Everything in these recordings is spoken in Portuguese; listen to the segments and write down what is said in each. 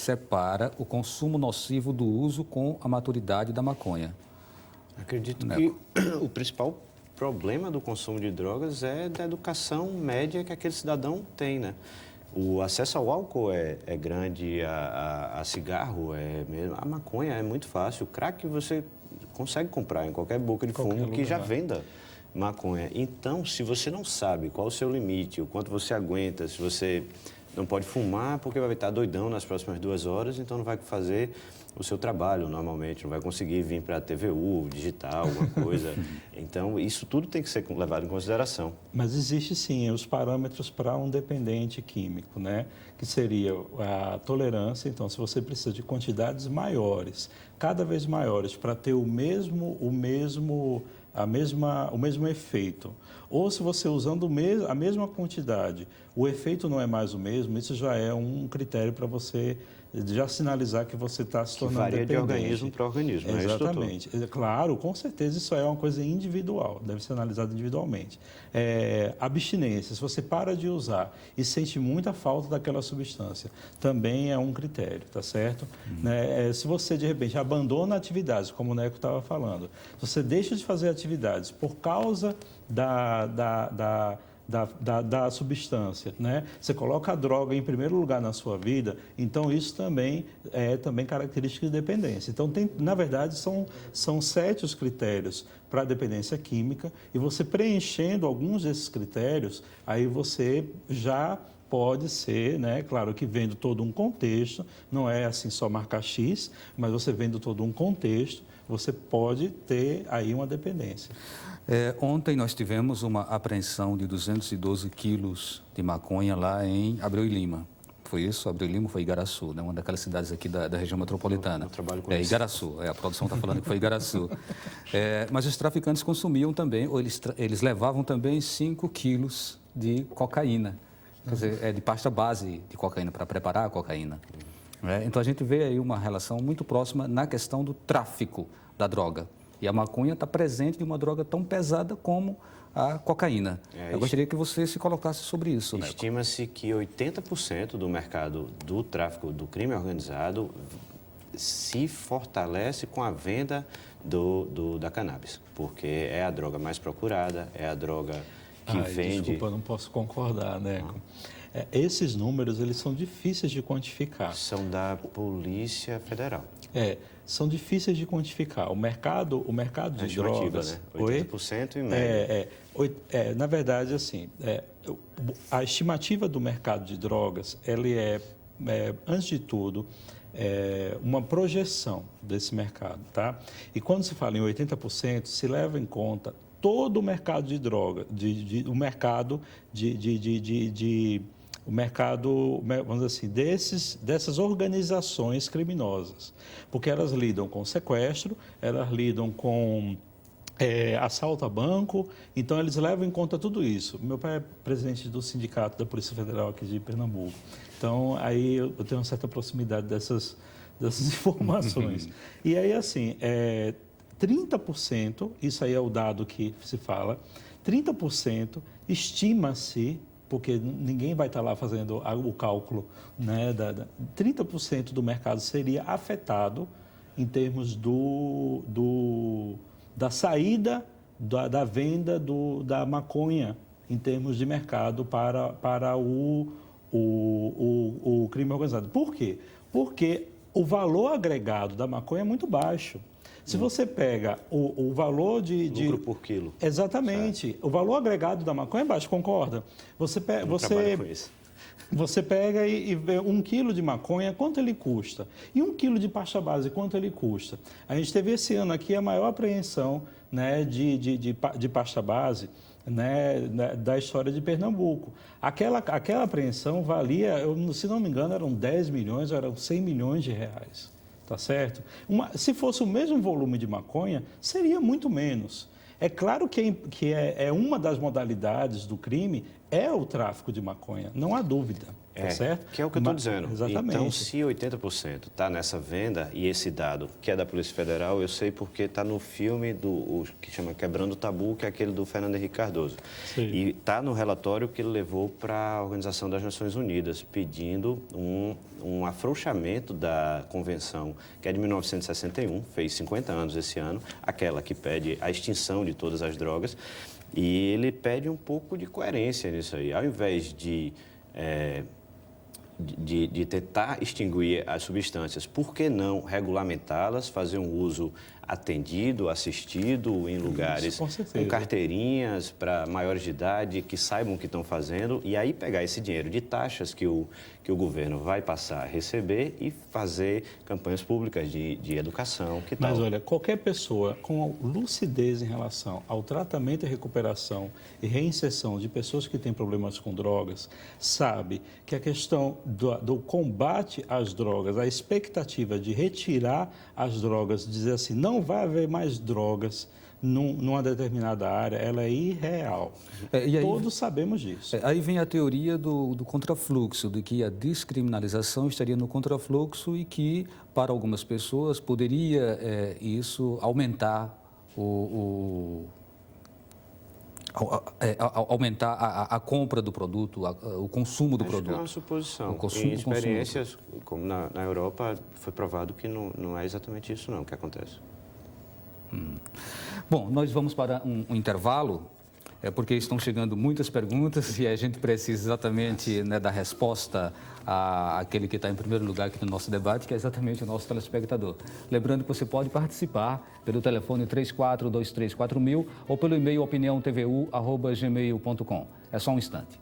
separa o consumo nocivo do uso com a maturidade da maconha. Acredito que o principal problema do consumo de drogas é da educação média que aquele cidadão tem, né? O acesso ao álcool é grande, a cigarro é mesmo, a maconha é muito fácil. O crack você consegue comprar em qualquer boca de fumo que já venda maconha. Então, se você não sabe qual o seu limite, o quanto você aguenta, se você não pode fumar porque vai estar doidão nas próximas 2 horas, então não vai fazer o seu trabalho normalmente, não vai conseguir vir para a TVU, digitar alguma coisa. Então, isso tudo tem que ser levado em consideração. Mas existe sim os parâmetros para um dependente químico, né? Que seria a tolerância. Então, se você precisa de quantidades maiores, cada vez maiores, para ter o mesmo efeito, ou se você usando a mesma quantidade, o efeito não é mais o mesmo, isso já é um critério para você já sinalizar que você está se tornando dependente. Varia de organismo para organismo, não é isso, doutor? Exatamente. Claro, com certeza isso é uma coisa individual, deve ser analisado individualmente. Abstinência, se você para de usar e sente muita falta daquela substância, também é um critério, tá certo? Né? Se você, de repente, abandona atividades, como o Neco estava falando, se você deixa de fazer atividades por causa da substância, né? Você coloca a droga em primeiro lugar na sua vida, então isso também é característica de dependência. Então, na verdade, são 7 os critérios para a dependência química e você preenchendo alguns desses critérios, aí você já pode ser, né? Claro que vendo todo um contexto, não é assim só marcar X, mas você vendo todo um contexto, você pode ter aí uma dependência. Ontem nós tivemos uma apreensão de 212 quilos de maconha lá em Abreu e Lima. Foi isso? Abreu e Lima foi Igaraçu, né? Uma daquelas cidades aqui da região metropolitana. Eu trabalho com isso. Igaraçu, a produção está falando que foi Igaraçu. Mas os traficantes consumiam também, ou eles levavam também 5 quilos de cocaína. Quer dizer, de pasta base de cocaína, para preparar a cocaína. Então a gente vê aí uma relação muito próxima na questão do tráfico da droga. E a maconha está presente de uma droga tão pesada como a cocaína. Eu gostaria que você se colocasse sobre isso, né? Estima-se que 80% do mercado do tráfico do crime organizado se fortalece com a venda da cannabis, porque é a droga mais procurada, é a droga que vende... Desculpa, eu não posso concordar, né? Esses números, eles são difíceis de quantificar. São da Polícia Federal. São difíceis de quantificar. O mercado de drogas... Né? 80% em média. Na verdade, assim, a estimativa do mercado de drogas, ele antes de tudo, uma projeção desse mercado, tá? E quando se fala em 80%, se leva em conta todo o mercado de droga, o mercado, vamos dizer assim, dessas organizações criminosas, porque elas lidam com sequestro, elas lidam com assalto a banco, então eles levam em conta tudo isso. Meu pai é presidente do sindicato da Polícia Federal aqui de Pernambuco, então aí eu tenho uma certa proximidade dessas informações. E aí, assim, 30%, isso aí é o dado que se fala, 30% estima-se, porque ninguém vai estar lá fazendo o cálculo, né, 30% do mercado seria afetado em termos da saída da venda da maconha, em termos de mercado para o crime organizado. Por quê? Porque o valor agregado da maconha é muito baixo. Se você pega o valor Lucro por quilo. Exatamente. Certo. O valor agregado da maconha é baixo, concorda? Trabalho com isso. Você pega e vê 1 quilo de maconha, quanto ele custa? E 1 quilo de pasta base, quanto ele custa? A gente teve esse ano aqui a maior apreensão, né, de pasta base, né, da história de Pernambuco. Aquela apreensão valia, se não me engano, eram 10 milhões, eram 100 milhões de reais. Tá certo? Se fosse o mesmo volume de maconha, seria muito menos. É claro que uma das modalidades do crime é o tráfico de maconha, não há dúvida. tá certo? Que é o que eu estou dizendo. Exatamente. Então, se 80% está nessa venda, e esse dado, que é da Polícia Federal, eu sei porque está no filme que chama Quebrando o Tabu, que é aquele do Fernando Henrique Cardoso. Sim. E está no relatório que ele levou para a Organização das Nações Unidas, pedindo um afrouxamento da convenção, que é de 1961, fez 50 anos esse ano, aquela que pede a extinção de todas as drogas, e ele pede um pouco de coerência nisso aí. Ao invés de tentar extinguir as substâncias, por que não regulamentá-las, fazer um uso atendido, assistido em lugares com carteirinhas para maiores de idade que saibam o que estão fazendo e aí pegar esse dinheiro de taxas que o governo vai passar a receber e fazer campanhas públicas de educação. Que tal? Mas olha, qualquer pessoa com lucidez em relação ao tratamento e recuperação e reinserção de pessoas que têm problemas com drogas, sabe que a questão do combate às drogas, a expectativa de retirar as drogas, dizer assim, não vai haver mais drogas numa determinada área, ela é irreal. E aí, todos sabemos disso. Aí vem a teoria do contrafluxo, de que a descriminalização estaria no contrafluxo e que, para algumas pessoas, poderia isso aumentar aumentar a compra do produto, o consumo do produto. É uma suposição. Em experiências, como na Europa, foi provado que não é exatamente isso não que acontece. Bom, nós vamos para um intervalo, porque estão chegando muitas perguntas e a gente precisa exatamente da resposta àquele que está em primeiro lugar aqui no nosso debate, que é exatamente o nosso telespectador. Lembrando que você pode participar pelo telefone 34234000 ou pelo e-mail opiniãotvu@gmail.com. É só um instante.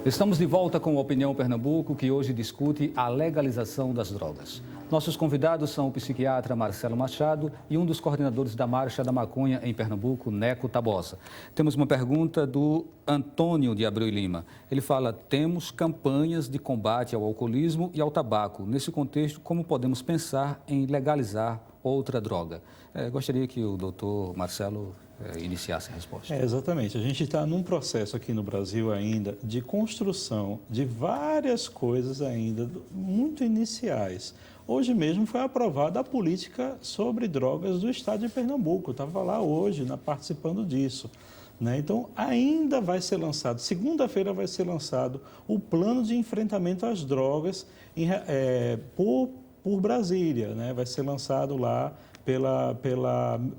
Estamos de volta com a Opinião Pernambuco, que hoje discute a legalização das drogas. Nossos convidados são o psiquiatra Marcelo Machado e um dos coordenadores da Marcha da Maconha em Pernambuco, Neco Tabosa. Temos uma pergunta do Antônio de Abreu e Lima. Ele fala, temos campanhas de combate ao alcoolismo e ao tabaco. Nesse contexto, como podemos pensar em legalizar outra droga? Gostaria que o doutor Marcelo iniciasse a resposta. Exatamente. A gente está num processo aqui no Brasil ainda de construção de várias coisas ainda muito iniciais. Hoje mesmo foi aprovada a política sobre drogas do estado de Pernambuco. Eu estava lá hoje, participando disso. Então, ainda vai ser lançado, segunda-feira vai ser lançado o plano de enfrentamento às drogas por Brasília. Vai ser lançado lá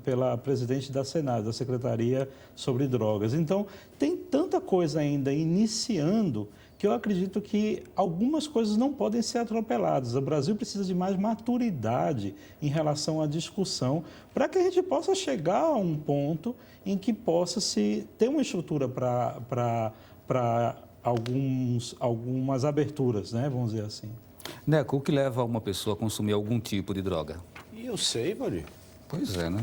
pela presidente da Senado, da Secretaria sobre Drogas. Então, tem tanta coisa ainda iniciando que eu acredito que algumas coisas não podem ser atropeladas. O Brasil precisa de mais maturidade em relação à discussão para que a gente possa chegar a um ponto em que possa se ter uma estrutura para algumas aberturas, vamos dizer assim. Neco, o que leva uma pessoa a consumir algum tipo de droga? Eu sei, Valdir. Pois é, né?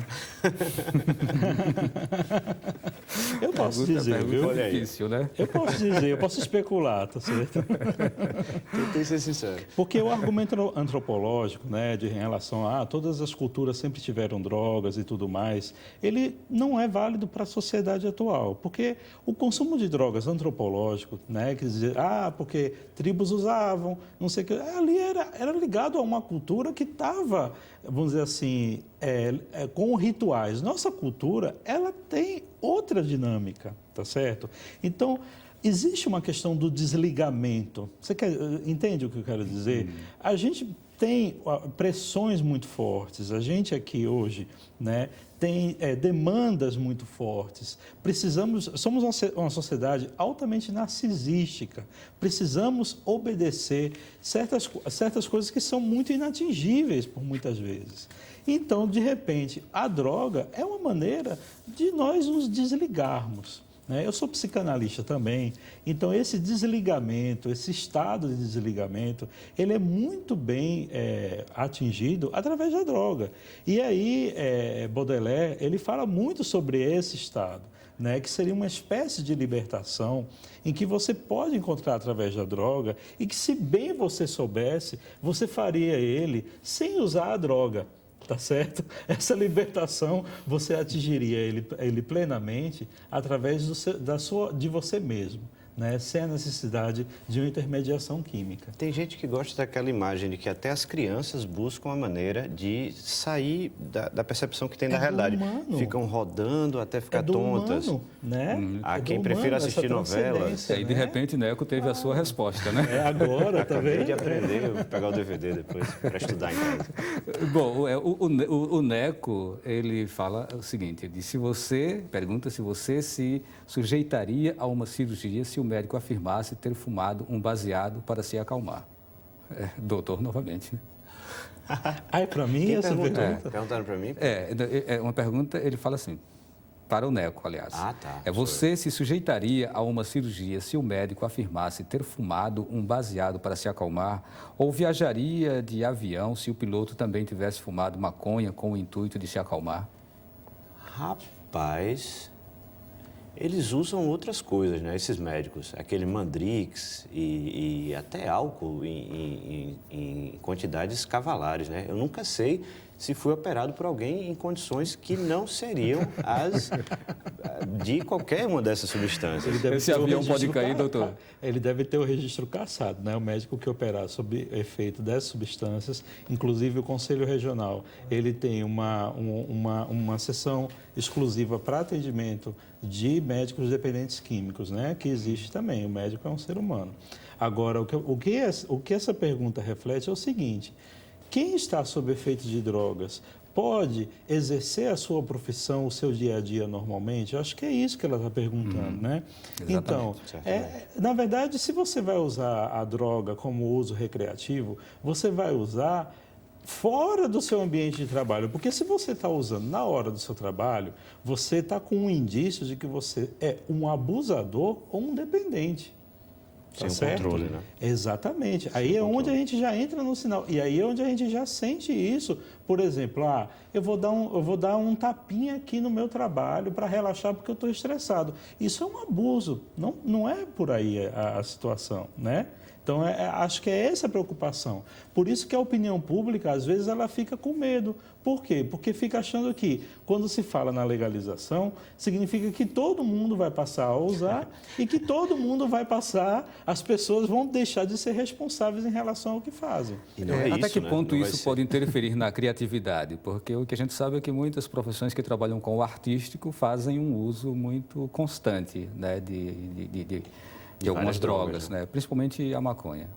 Eu posso dizer, viu? Olha aí. Difícil, né? Eu posso dizer, eu posso especular, tá certo? Tem que ser sincero. Porque o argumento antropológico, né, de em relação a todas as culturas sempre tiveram drogas e tudo mais, ele não é válido para a sociedade atual. Porque o consumo de drogas antropológico, né, quer dizer, porque tribos usavam, não sei o que, ali era ligado a uma cultura que estava, vamos dizer assim, com rituais. Nossa cultura, ela tem outra dinâmica, tá certo? Então, existe uma questão do desligamento. Você entende o que eu quero dizer? A gente tem pressões muito fortes. A gente aqui hoje, né, tem demandas muito fortes. Somos uma sociedade altamente narcisística. Precisamos obedecer certas coisas que são muito inatingíveis por muitas vezes. Então, de repente, a droga é uma maneira de nós nos desligarmos. Eu sou psicanalista também, então esse desligamento, esse estado de desligamento, ele é muito bem atingido através da droga. E aí, Baudelaire, ele fala muito sobre esse estado, né, que seria uma espécie de libertação em que você pode encontrar através da droga e que, se bem você soubesse, você faria ele sem usar a droga. Tá certo? Essa libertação você atingiria ele plenamente através de você mesmo, né? Sem a necessidade de uma intermediação química. Tem gente que gosta daquela imagem de que até as crianças buscam a maneira de sair da percepção que tem da realidade. Humano. Ficam rodando até ficar tontas. Humano, né? Há quem prefira assistir novelas. E aí, de repente, Neco teve a sua resposta, né? Agora, tá Acabei vendo? de aprender, vou pegar o DVD depois para estudar em casa. Bom, o Neco, ele fala o seguinte, ele diz, pergunta se você se sujeitaria a uma cirurgia se o médico afirmasse ter fumado um baseado para se acalmar. Doutor, novamente. Para mim, Quem essa perguntou? pergunta... Perguntaram para mim? É uma pergunta, ele fala assim, para o Neco, aliás. Ah, tá. Você se sujeitaria a uma cirurgia se o médico afirmasse ter fumado um baseado para se acalmar? Ou viajaria de avião se o piloto também tivesse fumado maconha com o intuito de se acalmar? Rapaz, eles usam outras coisas, né? Esses médicos, aquele Mandrix e até álcool em quantidades cavalares, né? Eu nunca sei se fui operado por alguém em condições que não seriam as de qualquer uma dessas substâncias. Esse avião pode cair, doutor? Ele deve ter o registro cassado, né? O médico que operar sob efeito dessas substâncias, inclusive o Conselho Regional, ele tem uma sessão exclusiva para atendimento de médicos dependentes químicos, né? Que existe também, o médico é um ser humano. Agora, o que essa pergunta reflete é o seguinte: quem está sob efeito de drogas pode exercer a sua profissão, o seu dia a dia normalmente? Eu acho que é isso que ela está perguntando, né? Então, na verdade, se você vai usar a droga como uso recreativo, você vai usar fora do seu ambiente de trabalho. Porque se você está usando na hora do seu trabalho, você está com um indício de que você é um abusador ou um dependente. Sem certo? controle, né? Exatamente. Aí é onde a gente já entra no sinal. E aí é onde a gente já sente isso. Por exemplo, eu vou dar um tapinha aqui no meu trabalho para relaxar porque eu estou estressado. Isso é um abuso. Não é por aí a situação, né? Então, acho que é essa a preocupação. Por isso que a opinião pública, às vezes, ela fica com medo. Por quê? Porque fica achando que, quando se fala na legalização, significa que todo mundo vai passar a usar e que todo mundo vai passar, as pessoas vão deixar de ser responsáveis em relação ao que fazem. E não é Até isso, que né? ponto Não vai isso ser. pode interferir na criatividade? Porque o que a gente sabe é que muitas profissões que trabalham com o artístico fazem um uso muito constante, né, de algumas drogas, né? Principalmente a maconha.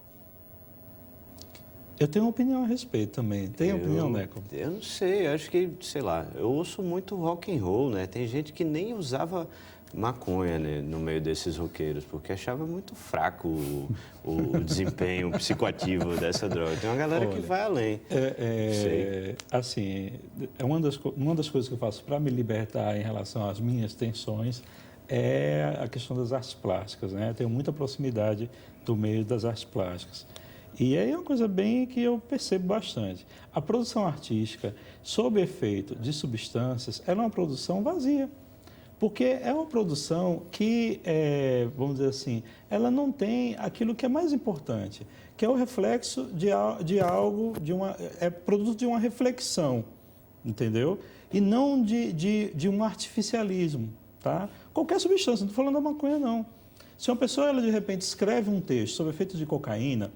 Eu tenho uma opinião a respeito também. Tem opinião, Neco? Eu não sei, acho que, sei lá, eu ouço muito rock and roll, né? Tem gente que nem usava maconha, né, no meio desses roqueiros, porque achava muito fraco o desempenho psicoativo dessa droga. Tem uma galera que vai além. Assim, uma das coisas que eu faço para me libertar em relação às minhas tensões é a questão das artes plásticas, né? Eu tenho muita proximidade do meio das artes plásticas. E aí é uma coisa bem que eu percebo bastante. A produção artística, sob efeito de substâncias, ela é uma produção vazia. Porque é uma produção que, vamos dizer assim, ela não tem aquilo que é mais importante, que é o reflexo de algo, é produto de uma reflexão, entendeu? E não de um artificialismo, tá? Qualquer substância, não estou falando da maconha, não. Se uma pessoa, ela, de repente, escreve um texto sob efeito de cocaína,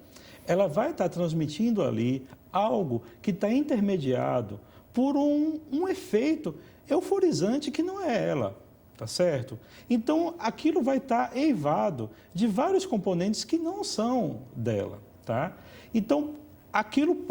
ela vai estar transmitindo ali algo que está intermediado por um efeito euforizante que não é ela. Tá certo? Então, aquilo vai estar eivado de vários componentes que não são dela, tá? Então, aquilo